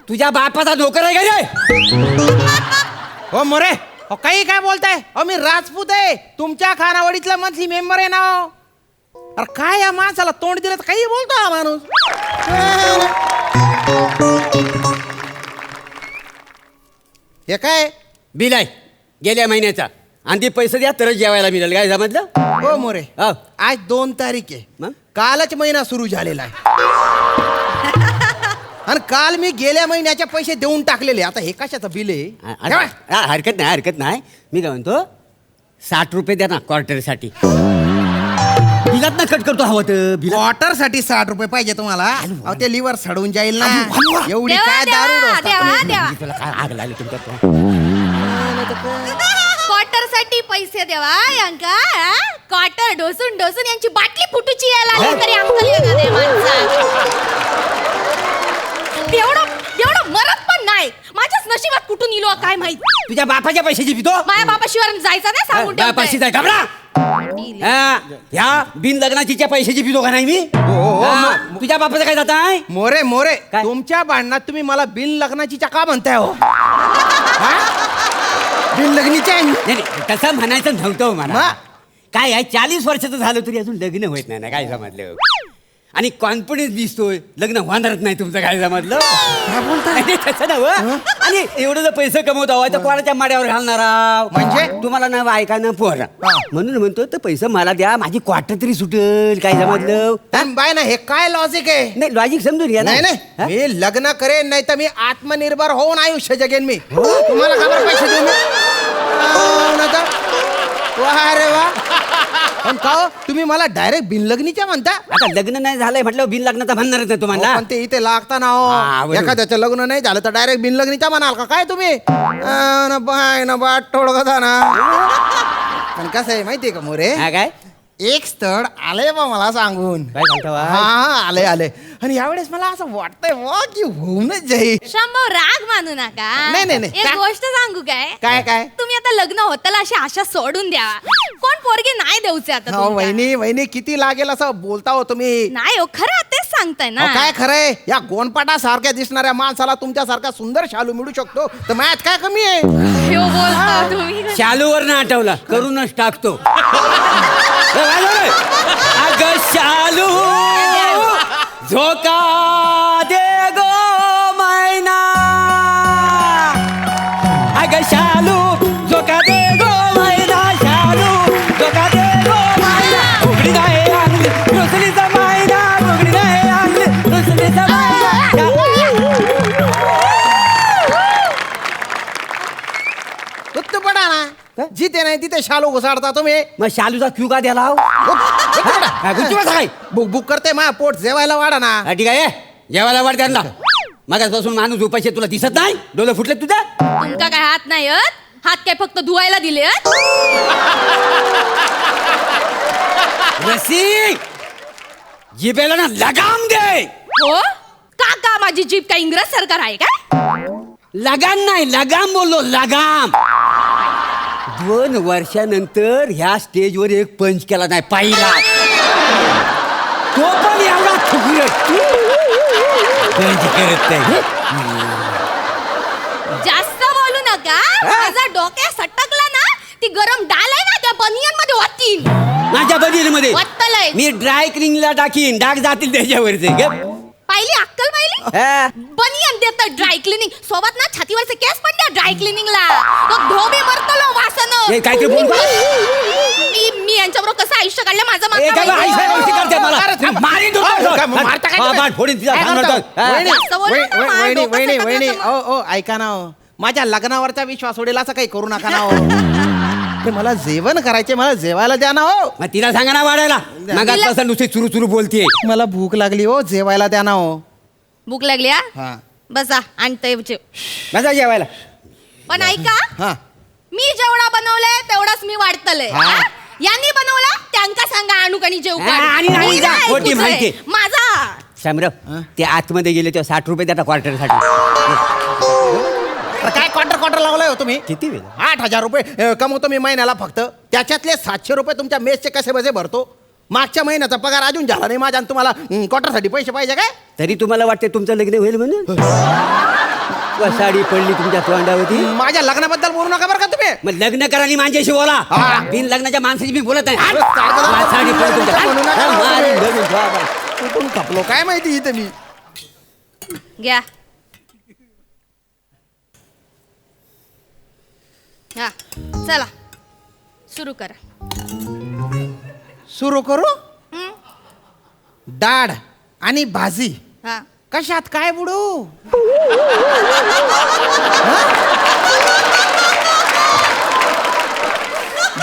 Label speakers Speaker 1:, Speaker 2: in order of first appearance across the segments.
Speaker 1: तुझ्या बापाचा नोकर आहे का रे?
Speaker 2: हो मोरे, हो काही काय बोलताय? अहो मी राजपूत आहे, तुमच्या खानावळीतला मंथली मेंबर आहे ना हो. अरे काय या माणसाला तोंड दिलं तर काही बोलतो हा माणूस. हे काय
Speaker 1: बिल आहे गेल्या महिन्याचा, आणि ते पैसे द्या तरच जेवायला मिळेल. काय समजलं?
Speaker 2: हो मोरे,
Speaker 1: हो.
Speaker 2: आज 2 तारीख आहे,
Speaker 1: मग?
Speaker 2: कालच महिना सुरू झालेला आहे. आणि काल मी गेल्या महिन्याचे पैसे देऊन टाकलेले. आता हे कशाचं बिल आहे?
Speaker 1: हरकत नाही, हरकत नाही. मी काय म्हणतो, 60 रुपये द्या ना क्वार्टरसाठी. बिलात ना कट करतो हवं तर बिल.
Speaker 2: वॉटर साठी 60 रुपये पाहिजे तुम्हाला? अहो ते लिव्हर सडून जाईल ना. एवढी
Speaker 3: देवा,
Speaker 2: काय दारू
Speaker 3: देवा,
Speaker 2: डोसता
Speaker 3: देवा,
Speaker 2: तुम्ही?
Speaker 3: देवा.
Speaker 1: तुला काय आग लागली तुमच्या?
Speaker 3: क्वार्टर साठी पैसे देवा यांका. क्वार्टर डोसून डोसून यांची बाटली फुटूची यायला लागली तरी अंकल येणार नाही माणसा. एवढं मरत पण नाही. माझ्याच नशिबात कुठून इलो काय माहित.
Speaker 1: तुझ्या बापाच्या पैशाची पितो?
Speaker 3: माझ्या बापाशिवाय जायचं नाही सांगून
Speaker 1: बापाशी जाय घाबरा. ह्या बिन लग्नाचीच्या पैशाची पितो का नाही मी? हा, तुझ्या बापाचं काय जात आहे?
Speaker 2: मोरे मोरे,
Speaker 1: काय?
Speaker 2: तुमच्या भांडणात तुम्ही मला बिन लग्नाची का म्हणताय हो? बिन लग्नीची आहे मी.
Speaker 1: नाही नाही, तसं म्हणायचं नव्हतं हो मला.
Speaker 2: मग?
Speaker 1: काय आहे, 40 वर्षाचं झालं तरी अजून लग्न होत नाही ना. काय समजलं? आणि कॉन्फिडन्स दिसतोय, लग्न होणारच नाही तुमचं. काय समजलं? नाही, तसं नव्हं. आणि एवढं जर पैसे कमवत आहोत तर कोणाच्या माड्यावर घालणार आहोत?
Speaker 2: म्हणजे?
Speaker 1: तुम्हाला ना बायका ना पोर, म्हणून म्हणतो तर पैसे मला द्या, माझी क्वार्टर तरी सुटेल. काय समजलं?
Speaker 2: पण बाय ना, हे काय लॉजिक आहे?
Speaker 1: नाही, लॉजिक समजून घ्या ना.
Speaker 2: नाही
Speaker 1: हा?
Speaker 2: नाही, मी लग्न करेन, नाही तर मी आत्मनिर्भर होऊन आयुष्य जगेन मी. तुम्हाला का बरं पैसे देऊ मी? नाही तर वा रे वा. पण का हो, तुम्ही मला डायरेक्ट बिनलग्नीच्या म्हणता?
Speaker 1: आता लग्न नाही झालंय म्हटलं बिन लग्नाचा म्हणणारच नाही तुम्हाला.
Speaker 2: पण ते इथे लागता ना
Speaker 1: हा,
Speaker 2: हो.
Speaker 1: बरोबर.
Speaker 2: एखाद्याचं लग्न नाही झालं तर डायरेक्ट बिनलग्नीच्या म्हणाल का काय तुम्ही? ना बाय ना बाट थोडं ना. पण कसं आहे माहितीये का मोरे,
Speaker 1: हा, काय
Speaker 2: एक स्थळ आलंय बा मला सांगून.
Speaker 1: काय सांगता बा?
Speaker 2: हा आले आले. आणि यावेळेस मला असं वाटतंय वा की होऊनच जाईल.
Speaker 3: शंभर राग मानू नका.
Speaker 2: नाही, नाही, नाही.
Speaker 3: एक
Speaker 2: काय?
Speaker 3: गोष्ट सांगू काय?
Speaker 2: काय?
Speaker 3: तुम्ही आता लग्न होताला अशी आशा सोडून द्या. कोण पोरगी नाही देऊचे आता
Speaker 2: हो
Speaker 3: तुमका.
Speaker 2: वहिनी वहिनी, किती लागेल असं बोलता हो तुम्ही?
Speaker 3: नाही हो, खरं तेच सांगताय ना.
Speaker 2: अहो, काय खरंय, या गोनपाटा सारख्या दिसणाऱ्या माणसाला तुमच्यासारखा सुंदर शालू मिळू शकतो तर माझ्यात काय कमी आहे?
Speaker 3: ह्यो बोलता तुम्ही.
Speaker 1: शालूवर ना आठवला, करूनच टाकतो. अग शालू झोका दे गो मैना, अग शालू झोका दे गो मैना, शालू झोका दे गो मैना. उघडी नाही आणली रुसलीचा मैना, उघडी नाही आणली रुसलीचा मैना.
Speaker 2: उत्तू पडा ना, जिथे नाही तिथे शालू घुसाडता तुम्ही.
Speaker 1: मग शालूचा क्यू का द्याला?
Speaker 2: बुक बुक करते मा पोट जेवायला वाढा ना.
Speaker 1: ठीक आहे, जेवायला वाढ त्यांना. मागासपासून माणूस उपाशी, तुला दिसत नाही? डोळे फुटले तुझ्या?
Speaker 3: तुमका काय हात नाही येत? हात काय फक्त धुवायला दिले आहेत?
Speaker 1: रसिक, जिभेला ना लगाम दे.
Speaker 3: हो काका, माझी जीभ काय इंग्रज सरकार आहे काय?
Speaker 1: लगाम नाही, लगाम बोललो, लगाम. 2 वर्षानंतर ह्या स्टेजवर एक पंच केला नाही पाहिला, तो पण एवढा फुगरत पंच करत नाही.
Speaker 3: जास्त बोलू नका. माझा डोक्या सटकला ना, ती गरम डाल आहे ना त्या बनियन मध्ये वाटतील.
Speaker 1: माझ्या बदलीमध्ये
Speaker 3: वाटतलंय.
Speaker 1: मी ड्राय क्लिनिंगला टाकीन, डाग जातील त्याच्यावरचे.
Speaker 3: पाहिली अक्कल पाहिली? बनियन देत ड्राय क्लिनिंग सोबत ना, छातीवरचे केस पडले ड्राय क्लिनिंगला. तो धोबी मरतलो वासन.
Speaker 1: हे काय ते बोलतो?
Speaker 3: मी यांच्याबरोबर कसं आयुष्य काढलं माझं
Speaker 1: ए, काय बा,
Speaker 3: मागं
Speaker 1: आयुष्य गोष्टी करते मला.
Speaker 2: अरे, थांब.
Speaker 1: मारीन तो.
Speaker 2: काय, मारता काय
Speaker 1: हा,
Speaker 2: तुम्ही?
Speaker 1: बाट फोडीन तिचा,
Speaker 2: काय
Speaker 1: भांडण
Speaker 2: करता?
Speaker 1: करतो. हा.
Speaker 2: वहिनी,
Speaker 3: जास्त बोलू नका,
Speaker 2: वहिनी,
Speaker 3: माझं
Speaker 2: वहिनी,
Speaker 3: डोकं
Speaker 2: वहिनी,
Speaker 3: सटकलं
Speaker 2: वहिनी,
Speaker 3: तर
Speaker 2: ओ ऐका ना हो. माझ्या लग्नावरचा विश्वास सोडेल असं काही करू नका ना हो. ते मला जेवण करायचे, मला जेवायला द्या ना हो.
Speaker 1: मग तिला सांगा ना वाढायला. मग आजपासून नुसती चुरू चुरू बोलते.
Speaker 2: मला भूक लागली हो, जेवायला द्या ना हो.
Speaker 3: भूक लागली हा?
Speaker 2: हा
Speaker 3: बसा आणतोय जेव.
Speaker 1: माझा जेवायला.
Speaker 3: पण ऐका,
Speaker 2: हा
Speaker 3: मी जेवढा बनवलंय तेवढाच मी वाढतलंय.
Speaker 2: हा.
Speaker 3: हा? यांनी बनवला त्यांका सांगा आणूकणी जेव
Speaker 1: हा, आणि नाही जा, खोटी माहिती.
Speaker 3: माझा
Speaker 1: शामराव, ते आतमध्ये गेले तेव्हा 60 रुपये देता क्वार्टरसाठी.
Speaker 2: काय क्वार्टर लावलाय हो तुम्ही?
Speaker 1: किती वेळ?
Speaker 2: 8,000 रुपये कमवतो मी महिन्याला फक्त. त्याच्यातले 700 रुपये तुमच्या मेसचे कसे बसे भरतो. मागच्या महिन्याचा पगार अजून झाला नाही माझ्या, आणि तुम्हाला क्वार्टरसाठी पैसे पाहिजे काय?
Speaker 1: तरी तुम्हाला वाटते तुमचं लग्न होईल म्हणून? साडी पडली तुमच्या तोंडावरती.
Speaker 2: माझ्या लग्नाबद्दल बोलू नका बरं का तुम्ही.
Speaker 1: मग लग्न करा आणि माझ्याशी बोला.
Speaker 2: हा.
Speaker 1: बिन लग्नाच्या माणसाची मी बोलत नाही.
Speaker 2: अरे, सारखं
Speaker 1: वा, साडी पडली तुमच्या.
Speaker 2: म्हणू नका.
Speaker 1: हा, मारी, लगेच वा, वा.
Speaker 2: कुठून खपलो काय माहिती इथे मी.
Speaker 3: घ्या. हा चला सुरू करा.
Speaker 2: सुरू करू.
Speaker 3: हं?
Speaker 2: डाळ आणि भाजी
Speaker 3: हा
Speaker 2: कशात काय बुडू.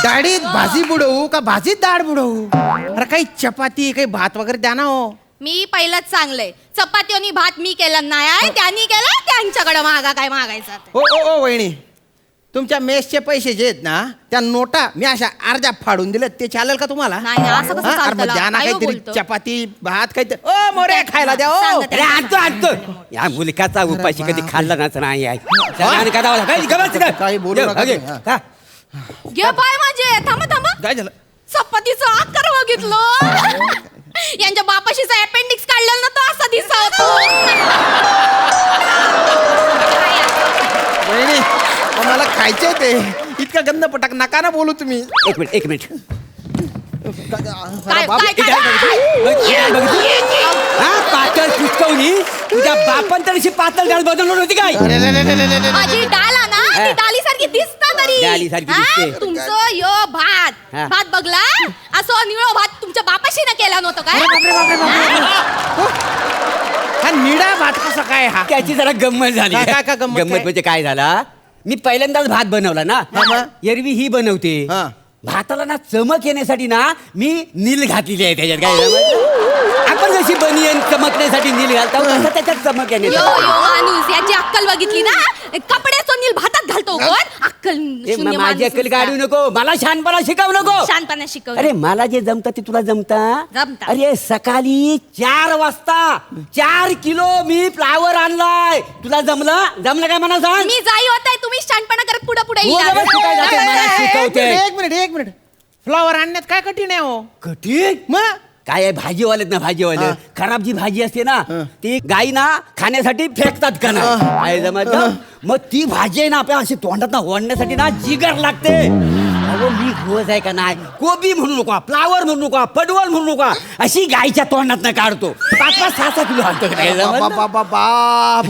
Speaker 2: डाळीत भाजी बुडवू का भाजीत डाळ बुडवू. अरे काही चपाती काही भात वगैरे द्या ना हो.
Speaker 3: मी पहिलंच चांगलंय. चपाती आणि भात मी केला नाही आहे, त्यांनी केला. त्यांच्याकडे मागा काय मागायचं ते.
Speaker 2: ओ ओ ओ वहिनी तुमच्या मेसचे पैसे जे आहेत ना त्या नोटा मी अशा अर्ध्या फाडून दिल्या ते चालेल का तुम्हाला.
Speaker 3: नाही, नाही, असं कसं
Speaker 2: हा? अरे
Speaker 3: चालतं
Speaker 2: मग द्या ना
Speaker 3: काय हो
Speaker 2: काहीतरी
Speaker 3: बोलतो?
Speaker 2: चपाती भात काहीतरी. ओ मोरे खायला द्या ओ.
Speaker 3: सांगा
Speaker 1: अरे आणतो आणतो. या मुलकाचा उपाशी कधी खाल्ला नाच नाही आहे. सगळ्यांनी का दावा- काय गप्प बस.
Speaker 2: काही बोलू
Speaker 1: ये,
Speaker 2: नका
Speaker 1: अगे,
Speaker 2: तुम्ही,
Speaker 1: का?
Speaker 3: घे पाय माझे. थांबा थांबा.
Speaker 2: काय झालं.
Speaker 3: चपातीचं आकार बघितलं. यांच्या बापाशीचा अपेंडिक्स काढलेला ना तो असा दिसा होतो.
Speaker 2: वहिनी मला खायचे ते इतका गंध पटाक नका ना बोलू तुम्ही.
Speaker 1: एक मिनिट.
Speaker 3: काय
Speaker 2: बाप-
Speaker 3: काय
Speaker 1: इथे
Speaker 3: काय
Speaker 1: हा पातळ पिचकवली तुझ्या बापन तर अशी पातळ डाळ बनवली होती काय.
Speaker 3: माझी डाल आहे ना ती डालीसारखी दिसता तरी.
Speaker 1: डालीसारखी
Speaker 3: हा?
Speaker 1: दिसते.
Speaker 3: तुमचं यो भात
Speaker 1: हा.
Speaker 3: भात बघला असं निळो भात तुमच्या बापाशी ना केला नव्हतं काय.
Speaker 2: हा निळा भात कसा काय हा.
Speaker 1: त्याची जरा गंमत झाली.
Speaker 2: काय- काय गंमत काय?
Speaker 1: म्हणजे काय झाला मी पहिल्यांदाच भात बनवला ना.
Speaker 2: हा मग?
Speaker 1: एरवी ही बनवते.
Speaker 2: हा.
Speaker 1: भाताला ना चमक येण्यासाठी ना मी नील घातलेली आहे त्याच्यात. काय झालं? आपण जशी बनियन चमकण्यासाठी नील घालतो तसं त्याच्यात चमक
Speaker 3: यो
Speaker 1: येण्यासाठी.
Speaker 3: यो माणूस याची अक्कल बघितली ना. कपड्याचं नील भातात घालतो कोण. अक्कल
Speaker 1: ए,
Speaker 3: शून्य
Speaker 1: माझी
Speaker 3: माणूस
Speaker 1: अक्कल काढू नको. मला शहाणपणा शिकवू नको.
Speaker 3: शानपणा शिकव.
Speaker 1: अरे मला जे जमतं ते तुला जमतं.
Speaker 3: जमतं.
Speaker 1: अरे सकाळी 4 वाजता 4 किलो मी फ्लावर आणलाय. तुला जमलं काय मला सांग.
Speaker 3: मी जाई होत आहे तुम्ही शानपणा करत पुढे पुढे
Speaker 1: हो,
Speaker 3: येणार.
Speaker 1: बाबा, शिकायला जाते, मला शिकवते.
Speaker 2: एक मिनिट फ्लॉवर आणण्यात काय कठीण आहे हो.
Speaker 1: कठीण
Speaker 2: मग
Speaker 1: काय आहे भाजीवालेत ना भाजीवाले
Speaker 2: हा.
Speaker 1: खराब जी भाजी असते ना
Speaker 2: हा.
Speaker 1: ती गाई ना खाण्यासाठी फेकतात का ना. काय जमत मग ती भाजी आहे ना आपल्या अशी तोंडात ना ओढण्यासाठी ना जिगर लागते. अहो मी रोज आहे का नाही कोबी म्हणू नका फ्लावर म्हणू नका पडवळ म्हणू नका अशी गाईच्या तोंडात काढतो 5-5, 6-6 किलो आणतो. काय जमत ना?
Speaker 2: बाप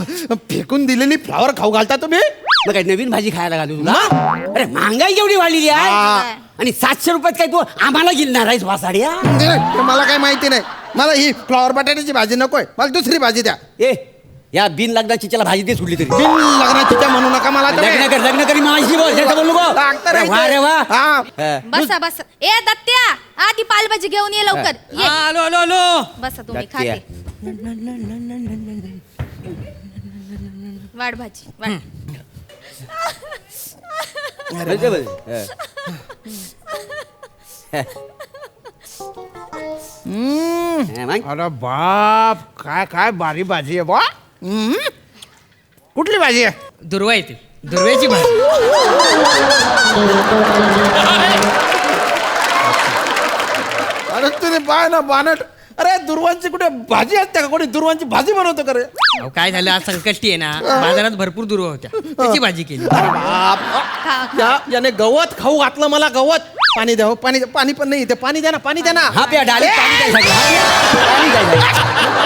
Speaker 2: फेकून दिलेली फ्लॉवर खाऊ घालता तुम्ही.
Speaker 1: मग काय नवीन भाजी खायला घालू तुला. अरे महागाई केवढी वाढलेली आहे.
Speaker 2: हा.
Speaker 1: आणि 700 रुपयात काय तू आम्हाला गिरणार आहेस वासाड्या.
Speaker 2: ते मला काय माहिती नाही. मला ही फ्लॉवर बटाट्याची भाजी नकोय. मला दुसरी भाजी द्या.
Speaker 1: ए या बिन लग्नाची त्याला भाजी दे सोडली तरी.
Speaker 2: बिन लग्नाची त्या म्हणू नका मला तुम्ही.
Speaker 1: लग्न करी माझी बोल त्याचं बोलू गो.
Speaker 2: लागतं रे
Speaker 1: वा रे वा.
Speaker 2: हा.
Speaker 1: हा.
Speaker 3: बसा बसा. ए दत्त्या आ ती पालभाजी घेऊन ये लवकर ये.
Speaker 4: आलो आलो आलो.
Speaker 3: बसा तुम्ही
Speaker 1: दत्त्या.
Speaker 3: खाते. वाढ भाजी वाढ.
Speaker 1: बोलते बोल. हा, मग?
Speaker 2: अरे बाप काय काय बारी भाजी आहे बा. कुठली भाजी आहे.
Speaker 4: दुर्वा येते दुर्व्याची भाजी.
Speaker 2: अरे तुम्ही पाय ना बानट. अरे दुर्वांची कुठे भाजी असते का. कोणी दुर्वांची भाजी बनवतो का रे.
Speaker 4: अहो, काय झालं आज संकष्टी आहे ना बाजारात भरपूर दुर्वा होत्या त्याची भाजी केली.
Speaker 2: अरे बाप
Speaker 3: खा, खा.
Speaker 2: याने गवत खाऊ घातलं मला. गवत पाणी द्या हो, पाणी द्या. पाणी पण नाही इथे. पाणी द्या ना पाणी द्या ना.
Speaker 1: हा प्या डाली पाणी द्यायला सांगितलं. हा, प्या. पाणी द्यायला सांगितलं.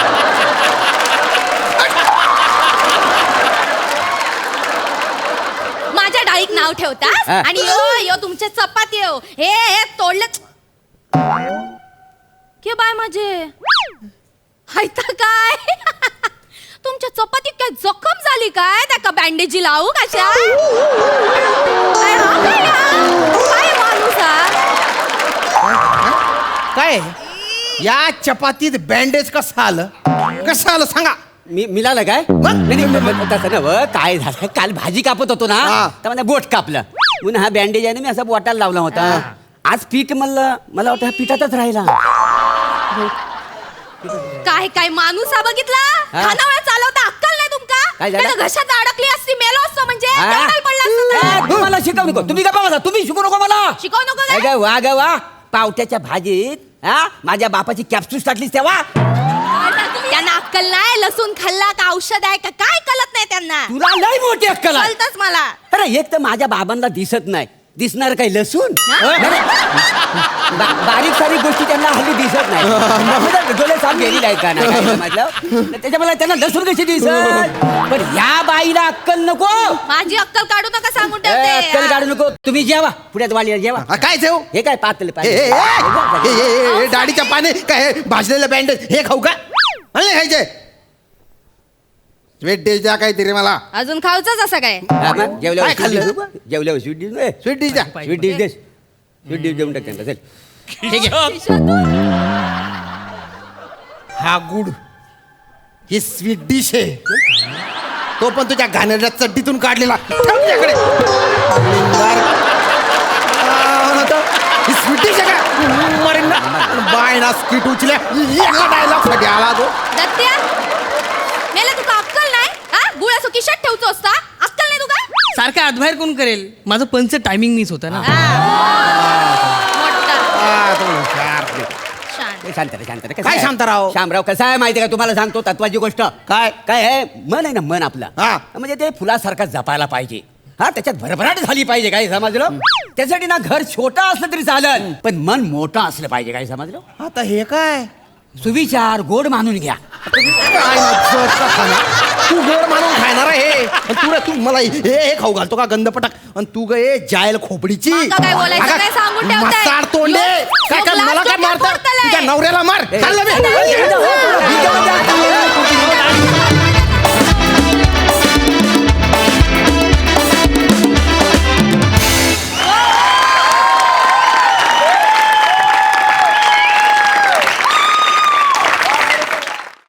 Speaker 3: माझ्या डाळीत नाव ठेवतास
Speaker 1: हा.
Speaker 3: आणि यो यो तुमच्या चपाती हो हे तोडलं. के बाय माझे हायता काय. तुमच्या चपातीत काय जखम झाली काय त्या का बँडेजी लावू कशा. काय हा काय हा? काय माणूस हा?
Speaker 2: काय या चपातीत बँडेज कसं आलं सांगा.
Speaker 1: मी मिळालं काय नाही, नाही, तसं ना काय झालं काल भाजी कापत होतो ना
Speaker 2: हा.
Speaker 1: तर मला बोट कापलं म्हणून हा बँडेज आहे ना मी असा बोटाला लावला होता. आज पीठ मला वाटतं हा पिठातच राहिला.
Speaker 3: काय काय माणूस हा बघितला.
Speaker 1: हा.
Speaker 3: खानावळ चालवता अक्कल नाही तुमका.
Speaker 1: काय झालं?
Speaker 3: त्याच्या घशात अडकली असती मेलो असतो म्हणजे
Speaker 1: हा?
Speaker 3: तोंडाला पडला असतं तर.
Speaker 1: ए, तुम्हाला शिकवू नको. तुम्ही का बघा तुम्ही शिकू नको मला.
Speaker 3: शिकवू नको
Speaker 1: काय
Speaker 3: काय.
Speaker 1: काय वा ग वा पावट्याच्या भाजीत हा माझ्या बापाची कॅप्सूल टाकलीस तेव्हा.
Speaker 3: त्यांना अक्कल नाही. लसूण खाल्ला का औषध आहे का काय कळत नाही त्यांना. त्यांना
Speaker 1: तुला लय मोठी अक्कल आहे.
Speaker 3: कळतच मला.
Speaker 1: अरे एक तर माझ्या बाबांना दिसत नाही, दिसणार काही लसूण
Speaker 3: हा?
Speaker 1: बारीक सारीक गोष्टी त्यांना हल्ली दिसत नाही. डोळे साफ गेलेले आहेत का नाही म्हटलं त्याच्यामुळे त्यांना लसूण कशी दिसत. पण ह्या बाईला अक्कल नको.
Speaker 3: माझी अक्कल काढू नका सांगून
Speaker 1: अक्कल
Speaker 3: ठेवते.
Speaker 1: काढू नको. तुम्ही जेवा पुण्यात वाली जेवा.
Speaker 2: काय जेव
Speaker 1: हे काय पातले
Speaker 2: डाळीच्या पाने काय भाजलेलं बँडेज हे खाऊ का नाही खायचे. स्वीट डिश द्या काहीतरी मला.
Speaker 3: अजून खाऊचंच असं काय.
Speaker 1: जेवल्यावर
Speaker 2: काय खाल्लं?
Speaker 1: जेवल्यावर स्वीट डिश
Speaker 2: स्वीट डिश द्या.
Speaker 1: स्वीट डिश देस स्वीट डिश देऊन टाक त्यांना चल.
Speaker 2: हा गुड ही स्वीट डिश आहे. तो पण तुझ्या घाणेरड्या चड्डीतून काढलेला तुझ्याकडे. ही स्वीट डिश आहे का मरीन ना बाय ना स्कीट उचल्या डायलॉग साठी आला तो.
Speaker 3: दत्त्या मेला तुका अक्कल नाही. हा गुळ असो किशात ठेवतो असता. अक्कल नाही तुका.
Speaker 4: सारखं अद्वाहेर कोण करेल. माझं पंच टायमिंग मिस होतं ना.
Speaker 3: मोठा शांत.
Speaker 1: शांत रे शांत रे. कसं
Speaker 2: काय
Speaker 1: आहे?
Speaker 2: शांतराव?
Speaker 1: शामराव कसं आहे माहिती आहे का तुम्हाला सांगतो तत्वाची गोष्ट.
Speaker 2: काय?
Speaker 1: काय आहे मन आहे ना मन आपलं.
Speaker 2: हा.
Speaker 1: म्हणजे ते फुलासारखं जपायला पाहिजे. हा त्याच्यात भरभराट झाली पाहिजे. काय समजलं. त्यासाठी ना घर छोटा असलं तरी चालेल पण मन मोठं असलं पाहिजे. काय समजलं.
Speaker 2: आता हे काय
Speaker 1: सुविचार गोड मानून घ्या.
Speaker 2: काय मज्जाचा खाना. तू गोड मानून खाणार हे आणि तू मला हे खाऊ घालतो का गंधपटाक. आणि तू ग ए जायल खोपडीची
Speaker 3: मागं काय बोलायचं काय सांगून ठेवताय.
Speaker 2: मसाड तोंडे काय काय मला काय मारतात तुझ्या नवऱ्याला मार. खाल्लं मी.